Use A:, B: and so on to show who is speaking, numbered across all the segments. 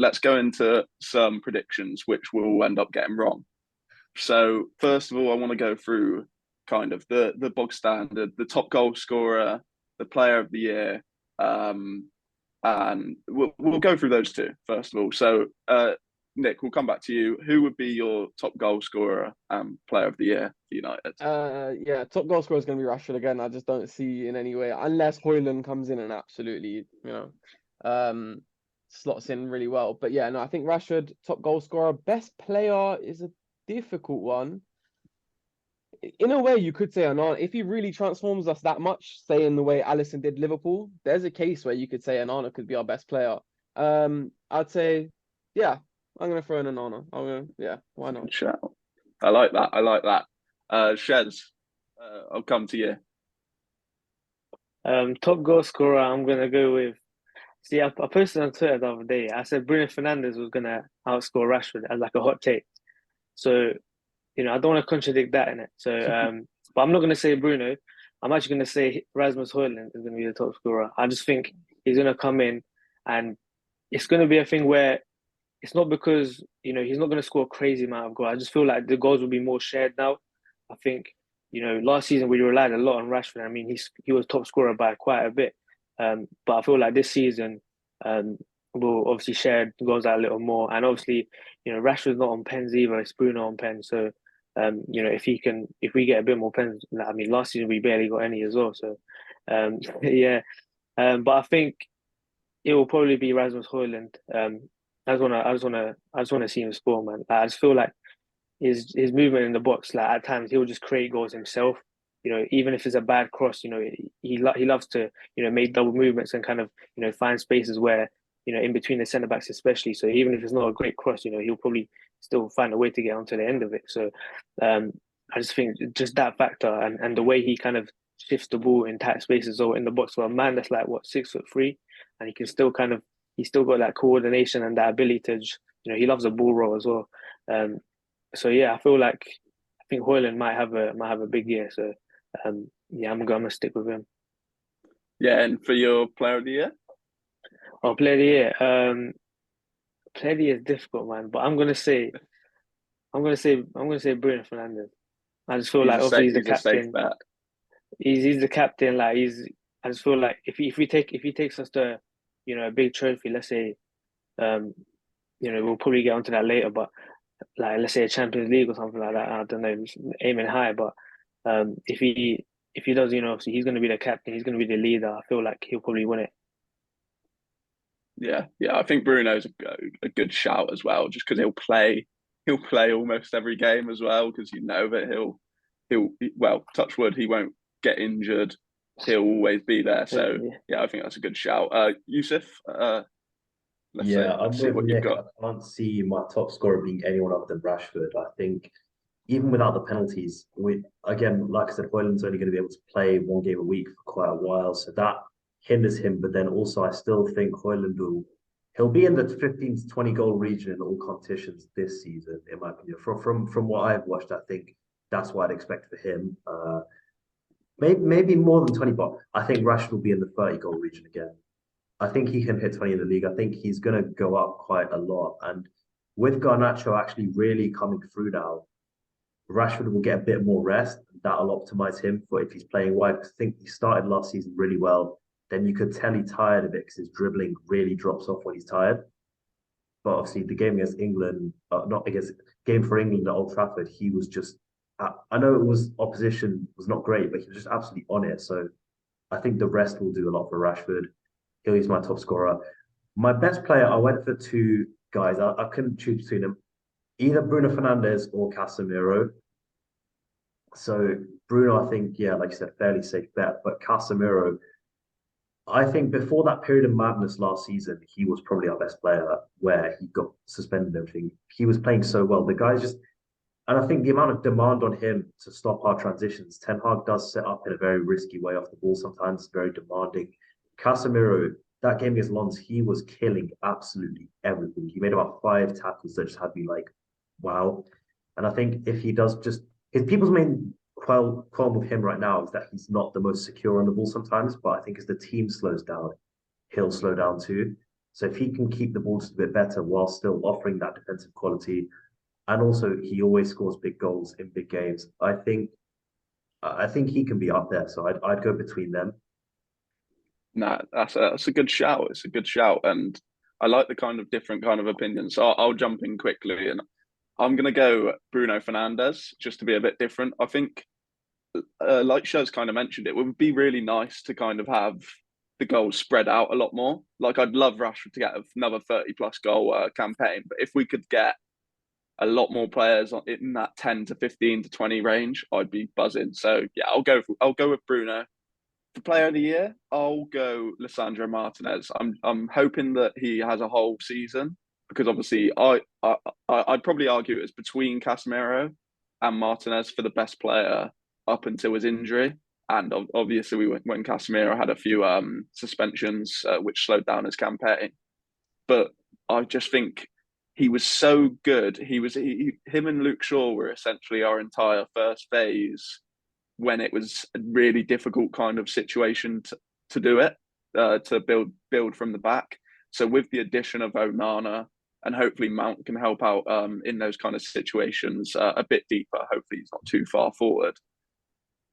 A: let's go into some predictions, which we'll end up getting wrong. So first of all, I want to go through kind of the bog standard, the top goal scorer, the player of the year, and we'll go through those two first of all. So Nick, we'll come back to you. Who would be your top goal scorer and player of the year for United?
B: Yeah, top goal scorer is going to be Rashford again. I just don't see in any way, unless Højlund comes in and absolutely, slots in really well. But yeah, no, I think Rashford, top goal scorer. Best player is a difficult one. In a way, you could say Onana. If he really transforms us that much, say in the way Alisson did Liverpool, there's a case where you could say Onana could be our best player. I'd say, yeah, I'm gonna throw in Onana. Yeah, why not?
A: Shout. I like that. I like that. Shez, I'll come to you.
C: Top goal scorer, I'm gonna go with. See, I posted on Twitter the other day. I said Bruno Fernandes was gonna outscore Rashford as like a hot take. So, I don't want to contradict that in it. So, but I'm not gonna say Bruno. I'm actually gonna say Rasmus Højlund is gonna be the top scorer. I just think he's gonna come in, and it's gonna be a thing where it's not because he's not gonna score a crazy amount of goals. I just feel like the goals will be more shared now. I think last season we relied a lot on Rashford. I mean, he was top scorer by quite a bit. But I feel like this season, we'll obviously share goals out a little more. And obviously, Rashford's not on pens either. It's Bruno on pens. So, if we get a bit more pens, I mean, last season we barely got any as well. So, yeah. But I think it will probably be Rasmus Højlund. I just wanna see him score, man. I just feel like his movement in the box, like at times he'll just create goals himself. Even if it's a bad cross, he loves to make double movements and kind of find spaces where in between the centre backs especially. So even if it's not a great cross, he'll probably still find a way to get onto the end of it. So I just think just that factor and the way he kind of shifts the ball in tight spaces or in the box for a man that's like 6'3", and he can still he's still got that coordination and that ability to he loves a ball roll as well. So yeah, I think Højlund might have a big year. So yeah, I'm gonna stick with him.
A: Yeah, and for your player of the year?
C: Oh, player of the year. Player of the year is difficult, man. But I'm gonna say Bruno Fernandes. I just feel like obviously he's the captain. He's the captain. Like I just feel like if he takes us to a big trophy, let's say, we'll probably get onto that later, but like let's say a Champions League or something like that. I don't know, aiming high, but if he does, obviously he's going to be the captain. He's going to be the leader. I feel like he'll probably win it.
A: Yeah. I think Bruno's a good shout as well, just because he'll play almost every game as well, because that he'll touch wood, he won't get injured. He'll always be there. So yeah, I think that's a good shout. Yusuf, let's see what you've got.
D: I can't see my top scorer being anyone other than Rashford. I think even without the penalties, again, like I said, Højlund's only going to be able to play one game a week for quite a while, so that hinders him. But then also, I still think Højlund he'll be in the 15 to 20 goal region in all competitions this season, in my opinion. From what I've watched, I think that's what I'd expect for him. Maybe more than 20, but I think Rashford will be in the 30 goal region again. I think he can hit 20 in the league. I think he's going to go up quite a lot. And with Garnacho actually really coming through now, Rashford will get a bit more rest. That'll optimize him for if he's playing wide. I think he started last season really well. Then you could tell he's tired of it because his dribbling really drops off when he's tired. But obviously, the game against England, game for England at Old Trafford, he was just. I know it was opposition was not great, but he was just absolutely on it. So I think the rest will do a lot for Rashford. He's my top scorer. My best player, I went for two guys. I couldn't choose between them. Either Bruno Fernandes or Casemiro. So Bruno, I think, yeah, like you said, fairly safe bet. But Casemiro, I think before that period of madness last season, he was probably our best player where he got suspended and everything. He was playing so well. The guy's just, and I think the amount of demand on him to stop our transitions, Ten Hag does set up in a very risky way off the ball sometimes, very demanding. Casemiro, that game against Lens, he was killing absolutely everything. He made about 5 tackles that just had me like, wow. And I think if he does people's main qualm with him right now is that he's not the most secure on the ball sometimes, but I think as the team slows down, he'll slow down too. So if he can keep the ball just a bit better while still offering that defensive quality, and also he always scores big goals in big games, I think he can be up there. So I'd go between them.
A: Nah, that's a good shout. It's a good shout, and I like the kind of different kind of opinions. So I'll jump in quickly, and I'm gonna go Bruno Fernandes just to be a bit different. I think, like Shez kind of mentioned, it would be really nice to kind of have the goals spread out a lot more. Like I'd love Rashford to get another 30 plus goal campaign, but if we could get a lot more players in that 10 to 15 to 20 range, I'd be buzzing. So yeah, I'll go with Bruno. For player of the year, I'll go Lisandro Martinez. I'm hoping that he has a whole season because obviously I'd probably argue it's between Casemiro and Martinez for the best player up until his injury. And obviously, when Casemiro had a few suspensions, which slowed down his campaign. But I just think he was so good. Him and Luke Shaw were essentially our entire first phase when it was a really difficult kind of situation to do it, to build from the back. So with the addition of Onana, and hopefully Mount can help out in those kind of situations a bit deeper. Hopefully he's not too far forward.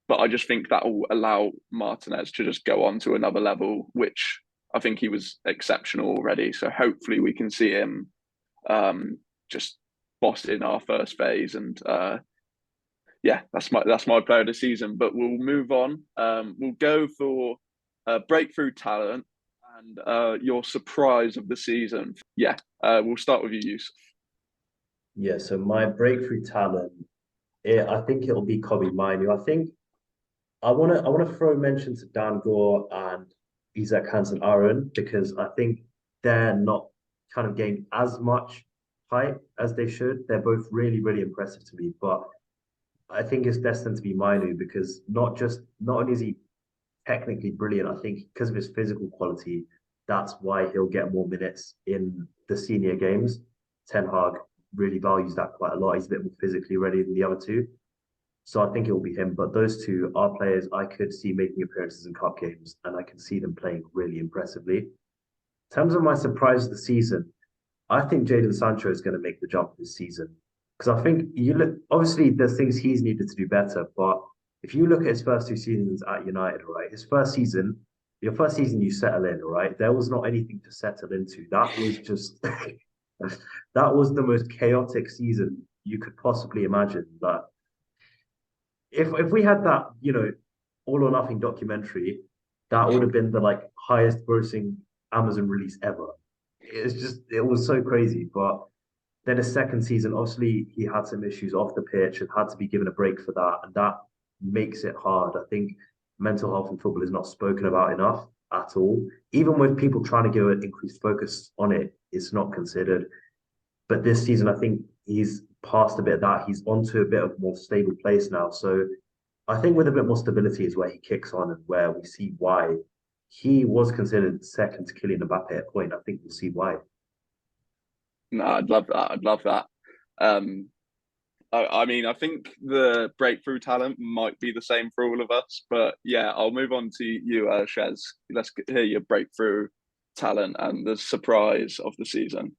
A: But I just think that will allow Martinez to just go on to another level, which I think he was exceptional already. So hopefully we can see him just boss in our first phase, and yeah, that's my player of the season. But we'll move on. We'll go for breakthrough talent and your surprise of the season. Yeah, we'll start with you, Yusuf.
D: Yeah, so my breakthrough talent, I think it'll be Kobe Minu. I think I wanna throw mention to Dan Gore and Isaac Hansen Aaron because I think they're not kind of getting as much hype as they should. They're both really, really impressive to me, but I think it's destined to be Minu because not only is he technically brilliant, I think because of his physical quality, that's why he'll get more minutes in the senior games. Ten Hag really values that quite a lot. He's a bit more physically ready than the other two. So I think it will be him. But those two are players I could see making appearances in cup games, and I can see them playing really impressively. In terms of my surprise of the season, I think Jadon Sancho is going to make the jump this season. Because I think you look, obviously, there's things he's needed to do better. But if you look at his first two seasons at United, right, your first season you settle in, right, there was not anything to settle into. That was just, that was the most chaotic season you could possibly imagine. But if we had that, all or nothing documentary, that would have been the like highest grossing Amazon release ever. It was so crazy. But then his second season, obviously he had some issues off the pitch and had to be given a break for that. And that makes it hard. I think mental health in football is not spoken about enough at all. Even with people trying to give an increased focus on it, it's not considered. But this season, I think he's past a bit of that. He's onto a bit of a more stable place now. So I think with a bit more stability is where he kicks on and where we see why he was considered second to Kylian Mbappe at a point. I think we'll see why.
A: No, I'd love that. I'd love that. Um, I mean, I think the breakthrough talent might be the same for all of us, but yeah, I'll move on to you, Shez. Let's hear your breakthrough talent and the surprise of the season.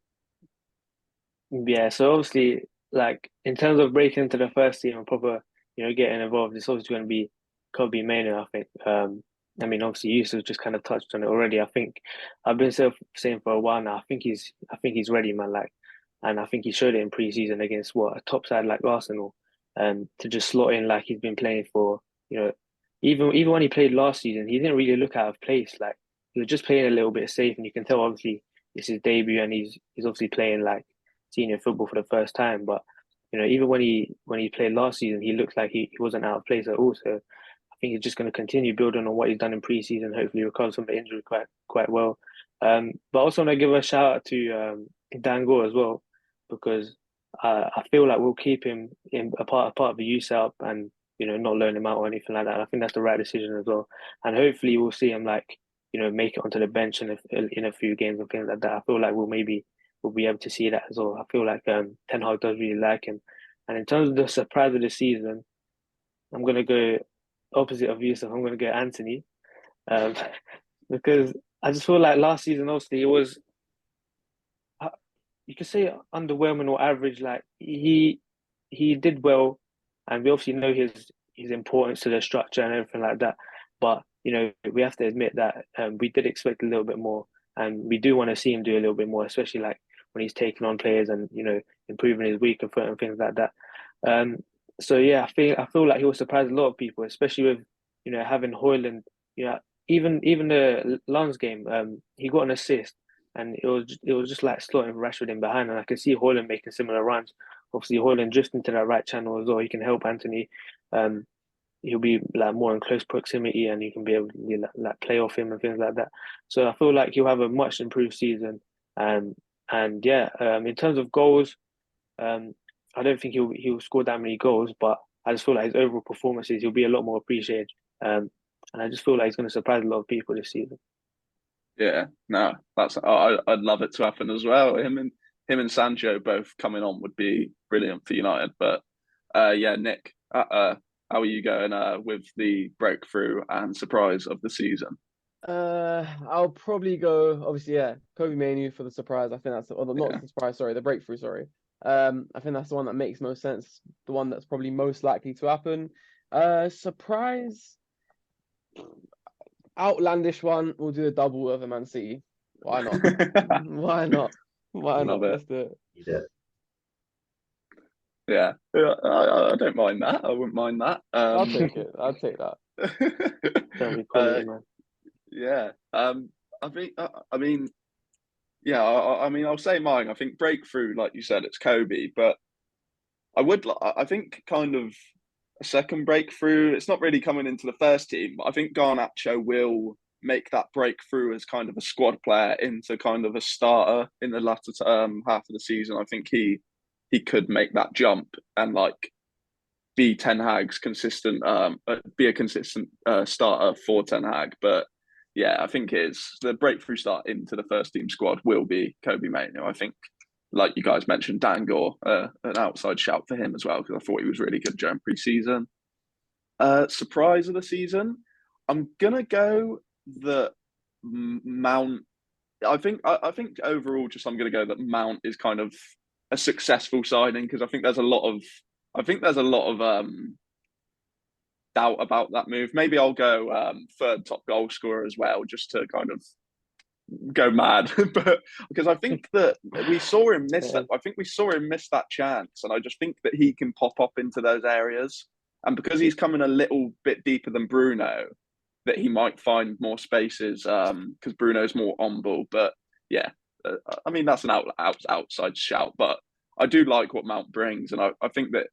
C: Yeah, so obviously, like in terms of breaking into the first team and proper, getting involved, it's obviously going to be Kobe Mainoo, I think. I mean, obviously, Yusuf just kind of touched on it already. I think I've been saying for a while now. I think he's ready, man. Like, and I think he showed it in pre-season against a top side like Arsenal, to just slot in like he's been playing for. Even when he played last season, he didn't really look out of place. Like he was just playing a little bit safe, and you can tell obviously it's his debut, and he's obviously playing like senior football for the first time. But even when he played last season, he looked like he wasn't out of place at all. So I think he's just going to continue building on what he's done in pre-season. Hopefully, recovers from the injury quite well. But I also want to give a shout out to Dan Gore as well because I feel like we'll keep him in a part of the youth setup and not loan him out or anything like that. I think that's the right decision as well. And hopefully, we'll see him like make it onto the bench in a few games and things like that. I feel like we'll be able to see that as well. I feel like Ten Hag does really like him. And in terms of the surprise of the season, I'm going to go opposite of Yusuf. I'm going to go Anthony, um, because I just feel like last season, obviously, you could say underwhelming or average. Like he did well, and we obviously know his importance to the structure and everything like that. But we have to admit that we did expect a little bit more, and we do want to see him do a little bit more, especially like when he's taking on players and improving his weaker foot and things like that. Um, so yeah, I feel like he will surprise a lot of people, especially with having Hoyland. You know, even the Lens game, he got an assist, and it was just like slotting Rashford in behind, and I can see Hoyland making similar runs. Obviously, Hoyland just into that right channel as well. He can help Anthony. Um, he'll be like more in close proximity, and you can be able to like play off him and things like that. So I feel like he'll have a much improved season. Um, and yeah, in terms of goals, um, I don't think he'll score that many goals, but I just feel like his overall performances he'll be a lot more appreciated. And I just feel like he's going to surprise a lot of people this season.
A: Yeah, no, I'd love it to happen as well. Him and Sancho both coming on would be brilliant for United. But yeah, Nick, how are you going with the breakthrough and surprise of the season?
B: I'll probably go, obviously, yeah, Kobe Manu for the surprise. I think that's, or not
A: Yeah.
B: the surprise, sorry, the breakthrough, sorry. I think that's the one that makes most sense, the one that's probably most likely to happen. Surprise, outlandish one, we'll do a double of a Man City. Why not? Why not? Why
A: Love
B: not?
A: it.
B: Let's do it.
D: Yeah.
A: Yeah, I don't mind that. I wouldn't mind that.
B: I'll take it. I'll take that.
C: Don't be quality, man.
A: Yeah. I think. I mean, yeah. I mean, I'll say mine. I think breakthrough, like you said, it's Kobe, but I think kind of a second breakthrough. It's not really coming into the first team, but I think Garnacho will make that breakthrough as kind of a squad player into kind of a starter in the latter half of the season. I think he could make that jump and like be Ten Hag's consistent, be a consistent starter for Ten Hag. But yeah, I think it's the breakthrough start into the first team squad will be Kobe Mainoo. I think, like you guys mentioned, Dangor, an outside shout for him as well because I thought he was really good during pre-season. Surprise of the season, I'm gonna go the Mount. I think overall, just I'm gonna go that Mount is kind of a successful signing because I think there's a lot of doubt about that move. Maybe I'll go third top goal scorer as well, just to kind of go mad. But because I think that we saw him miss that. I think we saw him miss that chance, and I just think that he can pop up into those areas. And because he's coming a little bit deeper than Bruno, that he might find more spaces. Because Bruno's more on ball. But yeah, I mean that's an outside shout, but I do like what Mount brings, and I think that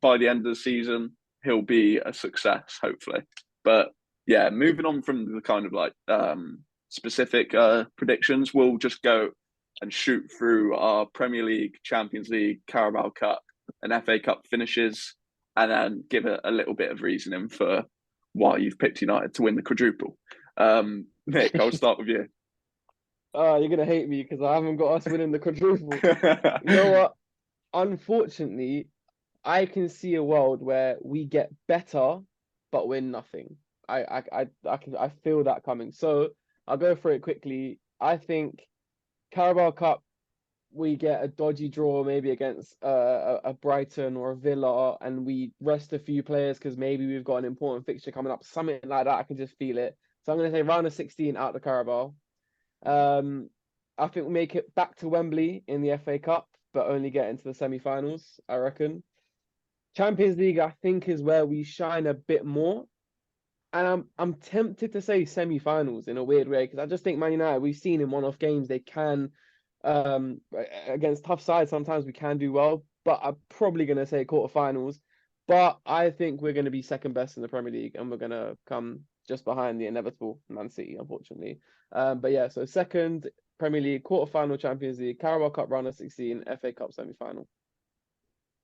A: by the end of the season, he'll be a success, hopefully. But yeah, moving on from the kind of like specific predictions, we'll just go and shoot through our Premier League, Champions League, Carabao Cup, and FA Cup finishes, and then give a little bit of reasoning for why you've picked United to win the quadruple. Nick, I'll start with you.
B: Oh, you're gonna hate me because I haven't got us winning the quadruple. You know what? Unfortunately, I can see a world where we get better but win nothing. I feel that coming. So I'll go through it quickly. I think Carabao Cup we get a dodgy draw maybe against a Brighton or a Villa, and we rest a few players because maybe we've got an important fixture coming up, something like that. I can just feel it. So I'm going to say round of 16 out the Carabao. I think we'll make it back to Wembley in the FA Cup, but only get into the semi-finals, I reckon. Champions League, I think, is where we shine a bit more. And I'm tempted to say semi-finals in a weird way, because I just think Man United, we've seen in one-off games, they can, against tough sides, sometimes we can do well, but I'm probably going to say quarterfinals. But I think we're going to be second best in the Premier League, and we're going to come just behind the inevitable Man City, unfortunately. But yeah, so second Premier League, quarterfinal Champions League, Carabao Cup round of 16, FA Cup semi-final.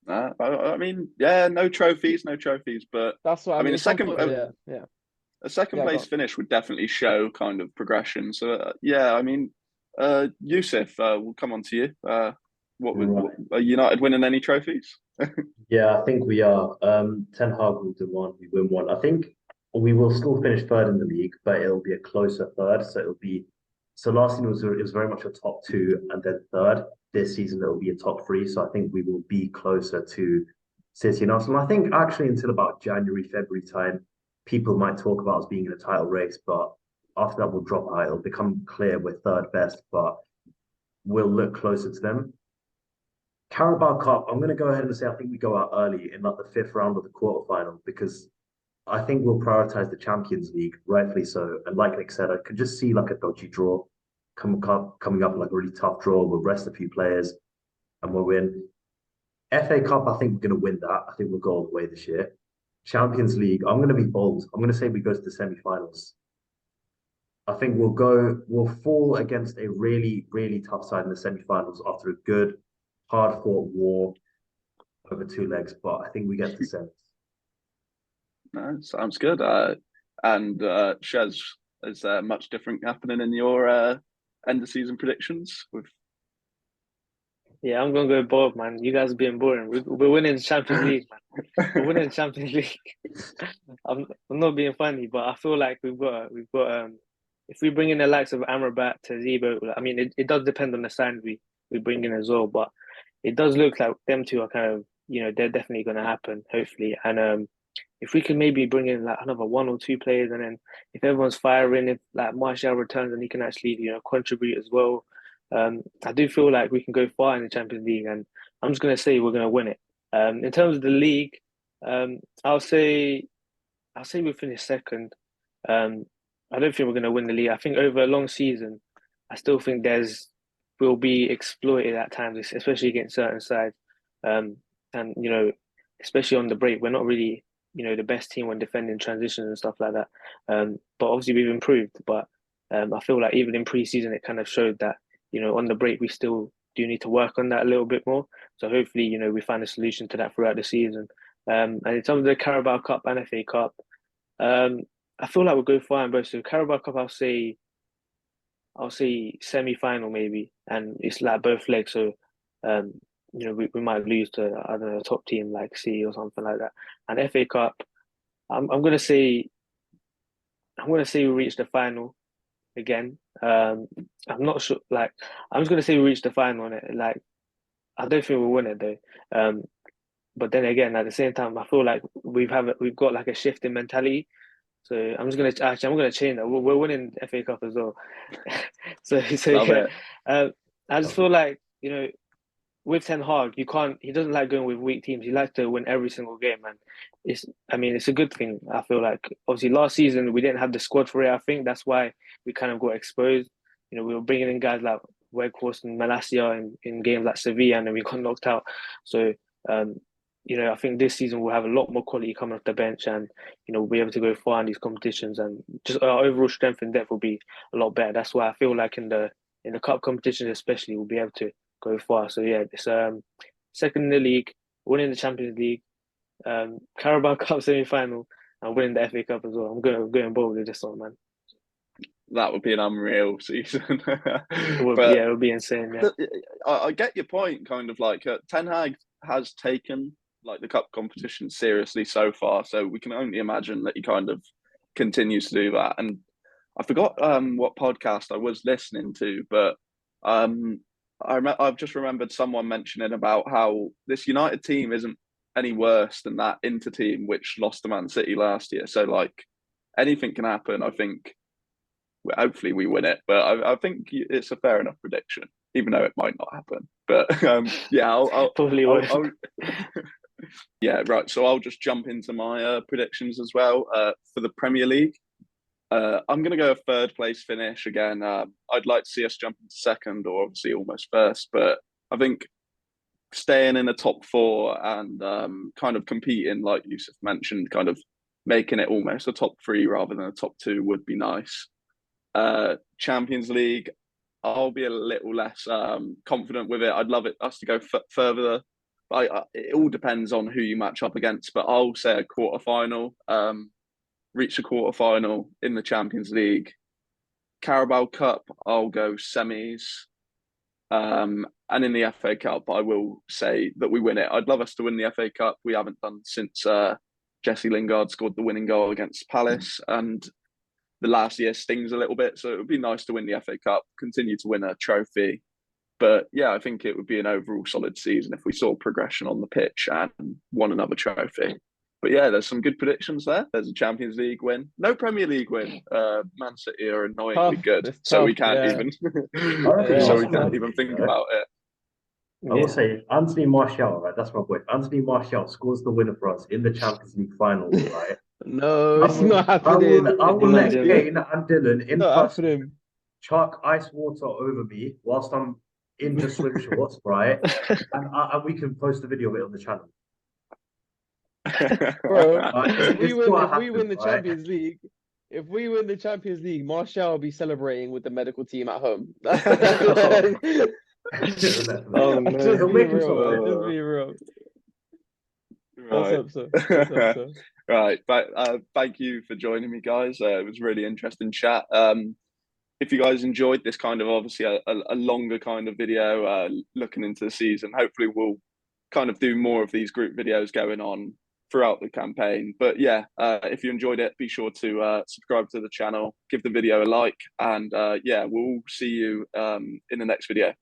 A: I mean, yeah, no trophies, but
B: That's what I
A: I mean,
B: mean.
A: a second,
B: Yeah.
A: a second
B: Yeah,
A: place finish would definitely show kind of progression. So yeah, I mean, Yusuf, we'll come on to you. What are United winning any trophies?
D: Yeah, I think we are. Ten Hag will do one. We win one. I think we will still finish third in the league, but it'll be a closer third. So it'll be So last season it was very much a top two and then third. This season it will be a top three. So I think we will be closer to City and Arsenal. I think actually until about January, February time, people might talk about us being in a title race, but after that we'll drop out. It'll become clear we're third best, but we'll look closer to them. Carabao Cup, I'm going to go ahead and say I think we go out early in like the fifth round of the quarterfinal because I think we'll prioritize the Champions League, rightfully so. And like Nick said, I could just see like a dodgy draw coming up like a really tough draw. We'll rest a few players and we'll win. FA Cup, I think we're going to win that. I think we'll go all the way this year. Champions League, I'm going to be bold. I'm going to say we go to the semi-finals. I think we'll fall against a really, really tough side in the semi-finals after a good, hard-fought war over two legs. But I think we get to the semis.
A: No, sounds good. And Shez, is there much different happening in your end of season predictions?
C: Yeah, I'm gonna go bold, man. You guys are being boring. We're winning the Champions League, man. We're winning the Champions League. I'm not being funny, but I feel like we've got if we bring in the likes of Amrabat, Tazebo, I mean it does depend on the sign we bring in as well, but it does look like them two are kind of, they're definitely gonna happen, hopefully. And if we can maybe bring in like another one or two players, and then if everyone's firing, if like Martial returns and he can actually, contribute as well. I do feel like we can go far in the Champions League, and I'm just going to say we're going to win it. In terms of the league, I'll say we finish second. I don't think we're going to win the league. I think over a long season, I still think we'll be exploited at times, especially against certain sides. And especially on the break, we're not really the best team when defending transitions and stuff like that. But obviously we've improved. But I feel like even in pre-season, it kind of showed that on the break, we still do need to work on that a little bit more. So hopefully, we find a solution to that throughout the season. And in terms of the Carabao Cup and FA Cup, I feel like we'll go far in both. So Carabao Cup, I'll say semi-final maybe, and it's like both legs. So, we might lose to, I don't know, a top team like City or something like that. And FA Cup, I'm gonna say we reach the final again. I'm not sure. Like, I'm just gonna say we reach the final on it. Like, I don't think we'll win it though. But then again, at the same time, I feel like we've got like a shift in mentality. So I'm gonna change that. We're winning the FA Cup as well. so
A: Love
C: yeah.
A: it.
C: I just feel like with Ten Hag, he doesn't like going with weak teams. He likes to win every single game, and it's a good thing. I feel like obviously last season we didn't have the squad for it. I think that's why we kind of got exposed. We were bringing in guys like Weghorst and Malacia in games like Sevilla, and then we got knocked out. So I think this season we'll have a lot more quality coming off the bench, and we'll be able to go far in these competitions, and just our overall strength and depth will be a lot better. That's why I feel like in the cup competitions especially, we'll be able to go far. So yeah, it's second in the league, winning the Champions League, Carabao Cup semi-final, and winning the FA Cup as well. I'm going bold with this one, man.
A: That would be an unreal season.
C: It would be insane. Yeah.
A: I get your point. Kind of like Ten Hag has taken like the cup competition seriously so far, so we can only imagine that he kind of continues to do that. And I forgot what podcast I was listening to, but I've just remembered someone mentioning about how this United team isn't any worse than that Inter team which lost to Man City last year. So like anything can happen. I think hopefully we win it, but I think it's a fair enough prediction, even though it might not happen. But yeah, I'll
C: probably won't.
A: Yeah, right. So I'll just jump into my predictions as well for the Premier League. I'm going to go a third place finish again. I'd like to see us jump into second or obviously almost first, but I think staying in the top four and kind of competing, like Yusuf mentioned, kind of making it almost a top three rather than a top two would be nice. Champions League, I'll be a little less confident with it. I'd love us to go further. It all depends on who you match up against, but I'll say a quarterfinal. Reach the quarterfinal in the Champions League. Carabao Cup, I'll go semis. And in the FA Cup, I will say that we win it. I'd love us to win the FA Cup. We haven't done since Jesse Lingard scored the winning goal against Palace. And the last year stings a little bit. So it would be nice to win the FA Cup, continue to win a trophy. But yeah, I think it would be an overall solid season if we saw progression on the pitch and won another trophy. But yeah, there's some good predictions there. There's a Champions League win, no Premier League win. Man City are annoyingly good,
B: It's
A: so
B: tough,
A: we can't
B: yeah.
A: even,
D: I reckon
A: so we
D: Arsenal
A: can't
D: will
A: even
D: be,
A: think
D: you know.
A: about it.
D: I will say Anthony Martial, right? That's my boy. Anthony Martial scores the winner for us in the Champions League finals, right?
B: No,
D: I
B: it's
D: will,
B: not
D: I will,
B: happening.
D: I will let
C: Imagine.
D: Cain and Dylan in
B: Not
D: person
B: happening.
D: chuck ice water over me whilst I'm in just swim shorts, right? And we can post a video of it on the channel.
B: Bro,
D: Right?
B: if we
D: It's
B: win,
D: gotta
B: if we
D: happen,
B: win the
D: right?
B: Champions League, if we win the Champions League, Martial will be celebrating with the medical team at home.
C: Oh
B: I'm
C: no.
B: just
D: He'll
B: being
D: make himself
B: real. I'm
D: ready.
B: just being real. Let's
A: Right.
B: hope so. Let's hope so.
A: Right. But thank you for joining me, guys. It was really interesting chat. If you guys enjoyed this kind of obviously a longer kind of video looking into the season, hopefully we'll kind of do more of these group videos going on throughout the campaign. But yeah, if you enjoyed it, be sure to subscribe to the channel, give the video a like, and yeah, we'll see you in the next video.